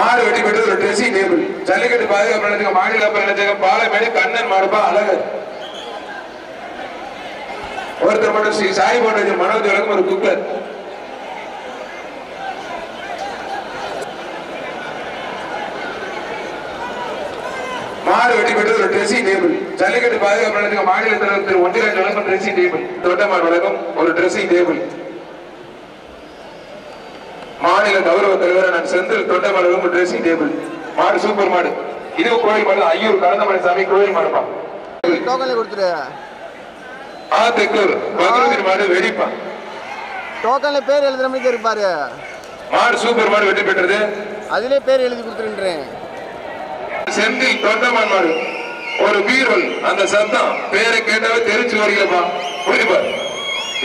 மாடு வெட்டி பெற்று ஒரு ட்ரெஸ்ஸிங் டேபிள். ஜல்லிக்கட்டு பாதுகாப்பு நிலையத்துக்கு மாநில நிலையத்துக்கு பாலமேடு கண்ணன் மாடுப்பா அழகர். ஒருத்தர் மட்டும் ஸ்ரீ சாய் போன்ற மனோஜ் வழங்கும் ஒரு குக்கர். மாடு வெட்டி பெற்று ஒரு ட்ரெஸ்ஸிங் டேபிள். ஜல்லிக்கட்டு பாதுகாப்பு நிலையத்துக்கு மாநில தலைவர் திரு ஒன்றிராஜ் வழங்கும் ட்ரெஸ்ஸிங் டேபிள். தொண்டமாடு வழங்கும் ஒரு ட்ரெஸ்ஸிங் டேபிள். மாநில கௌரவ தலைவர் நான் செந்தில் தொண்டமாடு வழங்கும் ட்ரெஸ்ஸிங் டேபிள். மாடு சூப்பர் மாடு. இது கோயில் மாடு ஐயூர் கலந்தமலை சாமி கோயில் மாடுப்பா. டோக்கன்ல கொடுத்துரு. ஆத்துக்கூர் பகவதி மாடு வெடிப்பா. டோக்கன்ல பேர் எழுதுற மாதிரி இருப்பாரு. மாடு சூப்பர் மாடு வெட்டி பெற்றது. அதிலே பேர் எழுதி கொடுத்துருன்றேன். செந்தில் தொண்டமான் மாடு ஒரு பீரோல். அந்த சத்தம் பேரை கேட்டாவே தெரிச்சு வரீங்கப்பா. புரியுப்பா.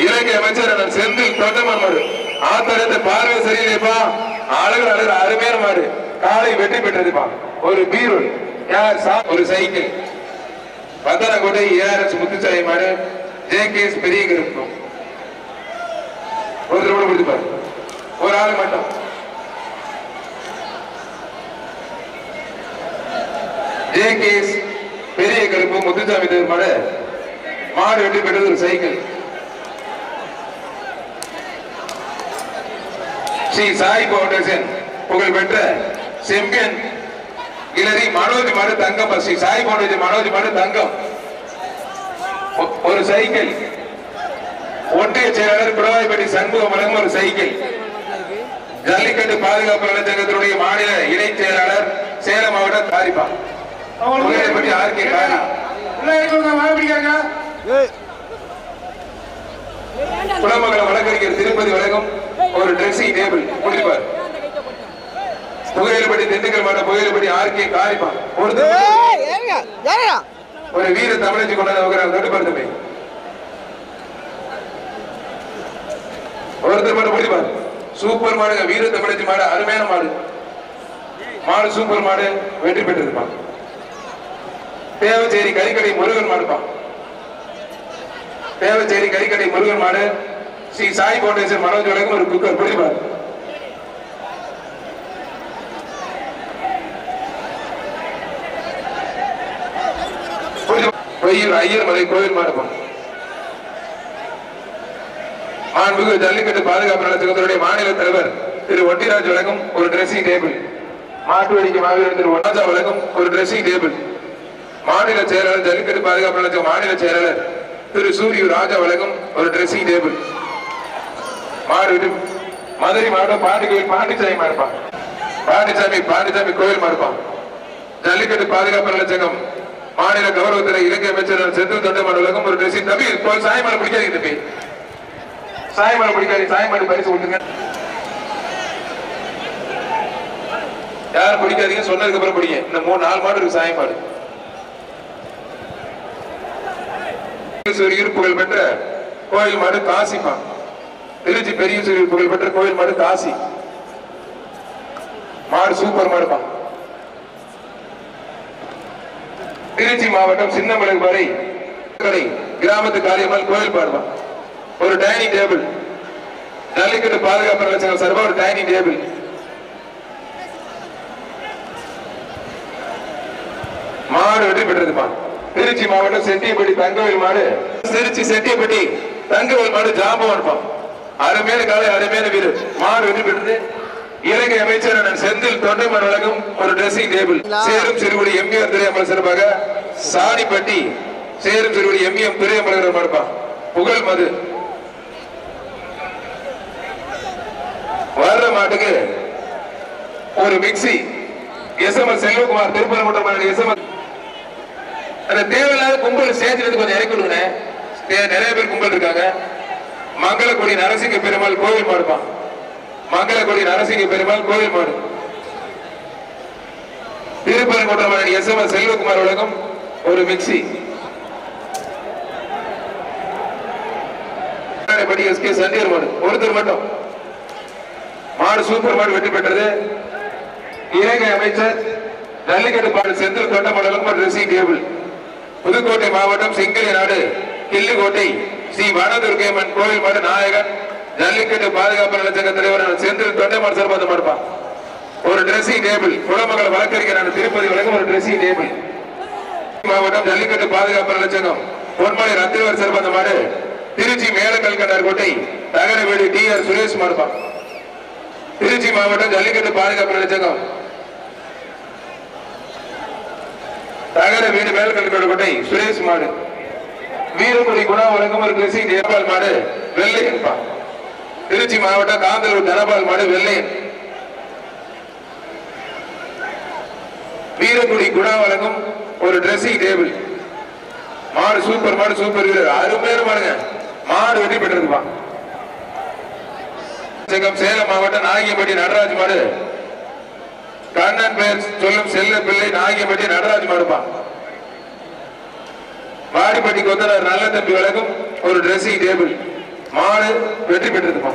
இலக்கிய அமைச்சர் நான் செந்தில் தொண்டமான் மாடு ஆத்தரத்த பார்வை சரியில்லைப்பா. அழகு அழகு அருமையான மாடு. காலை வெட்டி பெற்றதுப்பா. ஒரு பீரோல். யார் ஒரு சைக்கிள். பத்தனக்கோட்டை ஏஆர்எஸ் முத்துச்சாலை மாடு ஜேகேஎஸ் பெரிய இருக்கும். ஒரு தடவை கொடுத்துப்பாரு. ஒரு ஆள் மட்டும். ஜேகேஎஸ் பெரிய கருப்பு முத்துசாமி தேவர் மாடு. மாடு வெட்டி பெற்றது ஒரு சைக்கிள். ஸ்ரீ சாய் பவுண்டேஷன் புகழ்பெற்ற செம்பியன் இளரி மனோஜ் மாடு தங்கம். ஸ்ரீ சாய் பவுண்டேஷன் மனோஜ் மாடு தங்கம். ஒரு சைக்கிள். ஒன்றிய செயலாளர் குடவாய்பட்டி சண்முகம் வழங்கும் ஒரு சைக்கிள். ஜல்லிக்கட்டு பாதுகாப்பு நலச்சங்கத்தினுடைய மாநில இணை செயலாளர் சேலம் மாவட்டம் காரிப்பா. குலமங்கலம் வழக்கறிஞர் திருப்பதி வழங்கும் ஒரு ட்ரெஸ்ஸிங் டேபிள். முடிப்பார். புகையிலப்பட்டி திண்டுக்கல் மாவட்டம் புகையிலப்பட்டி ஆர்கே காரிப்பா. ஒரு வீர தமிழச்சி கொண்டாந்து நடுப்படுத்தமே. ஒருத்தர் மட்டும் முடிப்பார். சூப்பர் மாடுங்க. வீர தமிழச்சி மாடு அருமையான மாடு. மாடு சூப்பர் மாடு வெற்றி பெற்றிருப்பான். தேவச்சேரி கறிக்கடை முருகன் மாடுப்பான். தேவச்சேரி கறிக்கடை முருகன் மாடு ஸ்ரீ சாய் பவுண்டேஷன் மனோஜ் வழங்கும் ஒரு குக்கர். புரியுப்பார். ஐயர் மலை கோயில் மாடுப்பான். மாண்புமிகு ஜல்லிக்கட்டு பாதுகாப்பு நலச்சங்கத்தினுடைய மாநில தலைவர் திரு ஒன்றிராஜ் வழங்கும் ஒரு ட்ரெஸ்ஸிங் டேபிள். மாட்டு வடிக்கை மாவீரர் திரு ஒன்னாஜா வழங்கும் ஒரு ட்ரெஸ்ஸிங் டேபிள். மாநில செயலாளர் ஜல்லிக்கட்டு பாதுகாப்பு நலச்சங்க மாநில செயலாளர் திரு சூரிய ராஜா வழங்கும் ஒரு ட்ரெஸ்ஸிங் டேபிள். மாடு மதுரை மாவட்டம் பாண்டிகோயில் பாண்டிச்சாமி மாடுப்பான். பாண்டிச்சாமி கோயில் மாடுப்பான். ஜல்லிக்கட்டு பாதுகாப்பு நலச்சங்கம் மாநில கௌரவத்துறை இலக்கிய அமைச்சர் செந்தில் தொண்டமாடு வழங்கும் ஒரு ட்ரெஸ்ஸிங். தம்பி சாயமாடு பிடிக்காதீங்க. தம்பி சாயமாடு பிடிக்காதீங்க. சாயமாடு பரிசு கொடுத்துங்க. யாரும் பிடிக்காதீங்க. சொன்னதுக்கு அப்புறம் பிடிங்க. இந்த 4 மாடு இருக்கு சாயமாடு. புகழ் பெற்ற கோயில் மாடு காசிப்பா. திருச்சி பெரிய புகழ் பெற்ற கோயில் மாடு காசி. மாடு சூப்பர் மாடுப்பா. திருச்சி மாவட்டம் சின்னமலை வரை கிராமத்து காரியம்மாள் கோயில் பாடுவான். ஒரு டைனிங் டேபிள். ஜல்லிக்கட்டு பாதுகாப்பு நலச்சங்கம் சார்பா ஒரு டைனிங் டேபிள். மாடு வெற்றி பெற்றதுப்பா. திருச்சி மாவட்டம் செட்டியப்பட்டி தங்கவேல் மாடு. திருச்சி செட்டியப்பட்டி தங்கவேல் மாடு ஜாம்பவான். அருமையான காலை அருமையான வீரர். மாடு வெற்றி பெற்றது. இலங்கை அமைச்சர் செந்தில் தொண்டைமான் வழங்கும் ஒரு ட்ரெஸ்ஸிங் டேபிள். சேரும் சிறுகுடி எம்ஏஆர் துரையம்பலம் சிறப்பாக சாணிப்பட்டி சேரும் சிறுகுடி எம்ஏஎம் துரையம்பலம் மாடுப்பான். புகழ் மது. வர்ற மாட்டுக்கு ஒரு mixie. SMS Selvakumar Thiruparankundram SMS. அந்த தேவையில்லாத கும்பல் ஸ்டேஜ்ல கொஞ்சம் இறக்கி விடுங்க. நிறைய பேர் கும்பல் இருக்காங்க. மங்களக்குடி நரசிங்க பெருமாள் கோவில் மாடுப்பான். மங்களக்குடி நரசிங்க பெருமாள் கோவில் மாடு. திருப்பரங்குன்றம் எஸ்எம்எஸ் செல்வகுமார் வழங்கும் ஒரு மிக்சி. எஸ்கே சண்டியர் மாடு ஒருத்தர் மட்டும். மாடு சூப்பர் மாடு வெற்றி பெற்றது. இலங்கை அமைச்சர் ஜல்லிக்கட்டு பாடு செந்தில் தொண்டமாடு ட்ரெஸ்ஸிங் டேபிள். புதுக்கோட்டை மாவட்டம் சிங்கிலி நாடு கிள்ளுக்கோட்டை ஸ்ரீ வனதுர்கையம்மன் கோவில் மாடு நாயகன் ஜல்லிக்கட்டு பாதுகாப்பு நலச்சங்க தலைவர் செந்தில் தொண்டைமாடு சார்பாக மாடுப்பான். ஒரு ட்ரெஸ்ஸிங் டேபிள். குளமங்கலம் வழக்கறிஞரான திருப்பதி வழங்கும் ஒரு ட்ரெஸ்ஸிங் டேபிள். மாவட்டம் ஜல்லிக்கட்டு பாதுகாப்பு நலச்சங்கம் பொன்மலை ரத்தினவர் சிறப்பான மாடு திருச்சி மேலக்கல்கண்டார் கோட்டை தகரவேடு டி.ஆர். சுரேஷ் மாடுபா. திருச்சி மாவட்டம் ஜல்லிக்கட்டு பாதுகாப்பு நலச்சங்கம் தகரவேடு மேலக்கல்கண்டார் கோட்டை சுரேஷ் மாடு. வீரக்குடி குணா வழங்கும் ஒரு ட்ரெஸ்ஸிங் டேபிள் மாடு வெள்ளையன் பா. திருச்சி மாவட்டம் காந்தலூர் தனபால் மாடு வெள்ளையன். வீரக்குடி குணா வழங்கும் ஒரு ட்ரெஸ்ஸிங் டேபிள் மாடு சூப்பர் மாடு சூப்பர் வீரர் அருமையான மாடுங்க. மாடு வெற்றி பெற்றிருப்பா. சேலம் மாவட்டம் நாகியம்பட்டி நடராஜ் மாடு கண்ணன் பேர் சொல்லும் செல்ல பிள்ளை நாகியம்பட்டி நடராஜ் மாடுப்பா. வாடிப்பட்டி கொத்தனார் நல்ல தம்பி வழங்கும் ஒரு ட்ரெஸ்ஸிங் டேபிள் மாடு வெற்றி பெற்றிருப்பா.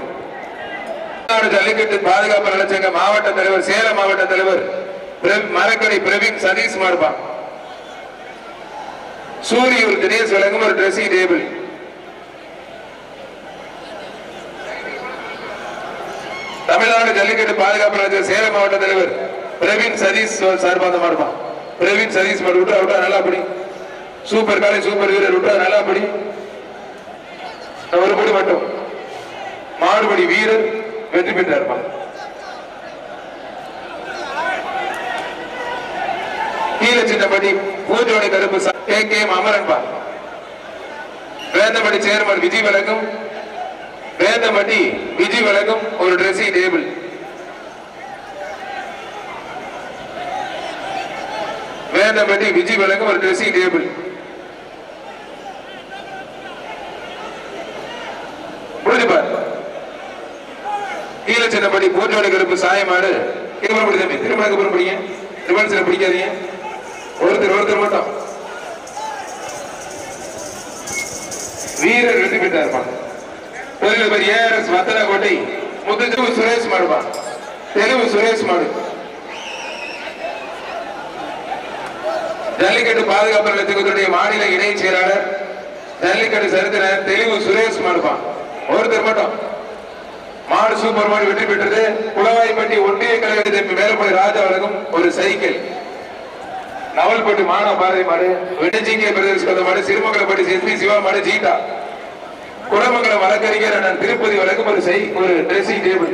ஜல்லிக்கட்டு பாதுகாப்பு நலச்சங்க மாவட்ட தலைவர் சேலம் மாவட்ட தலைவர் மரக்கடை பிரவீன் சதீஷ் மாடுபா. சூரியூர் தினேஷ் வழங்கும் ஒரு ட்ரெஸ்ஸிங் டேபிள். தமிழ்நாடு ஜல்லிக்கட்டு பாதுகாப்பு நலச்சங்க சேலம் மாவட்ட தலைவர் பிரவீன் சதீஷ் சார்பாக மாடுபா. பிரவீன் சதீஷ் மாடு விட்டா விட்டா நல்லா படி. சூப்பர் காலை சூப்பர் வீரர் விட்டா நல்லா படி. ஒரு படி மட்டும் மாடுபடி வீரர் வெற்றி பெற்றார். கீழே சின்னபடி பூஜோட கருப்பு கே அமரன்பா. வேந்தமடி சேர்மன் விஜய் வழங்கும் வேந்தமடி விஜய் வழங்கும் ஒரு ட்ரெஸ்ஸிங் டேபிள். வேந்தமடி விஜய் வழங்கும் ஒரு ட்ரெஸ்ஸிங் டேபிள். புரிஞ்சுப்பார். கீழே சின்னபடி பூஜோட கருப்பு சாயமாடு தம்பி திருமணக்கு புறம் பிடிங்க. ரிவன்ஸ்ல பிடிக்காதீங்க. ஒருத்தர் மட்டும் வீரர் வெற்றி பெற்றார். தொழிலதிபர் ஏ.ஆர்.எஸ். வத்தலக்கோட்டை முத்து சுரேஷ் மாடுபா. தெலுங்கு சுரேஷ் மாடு. ஜல்லிக்கட்டு பாதுகாப்பு நலச்சங்கத்துடைய மாநில இணை செயலாளர் ஜல்லிக்கட்டு சரித்திரர் தெலுங்கு சுரேஷ் மாடுபா. ஒருத்தர் மட்டும் மாடு சூப்பர் மாடு வெற்றி பெற்றது. குளவாய்ப்பட்டி ஒன்றிய கழகத்திற்கு மேலப்படி ராஜா வழங்கும் ஒரு சைக்கிள். நவல்பட்டு மானா பாரதி மாடு வெடிஜிகே பிரதேச மாடு சிறுமங்கலப்பட்டி எஸ்பி சிவா மாடு ஜீட்டா. குளமங்கலம் வழக்கறிஞர் திருப்பதி வழங்கும் ஒரு ட்ரெஸ்ஸிங் டேபிள்.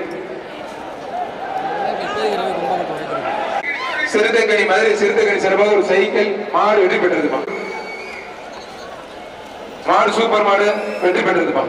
சிறுத்தைக்கணி மதுரை சிறுத்தைக்கணி சிறப்பாக ஒரு சைக்கிள் மாடு வெற்றி பெற்றதுமா. மாடு சூப்பர் மாடு வெற்றி பெற்றதுமா.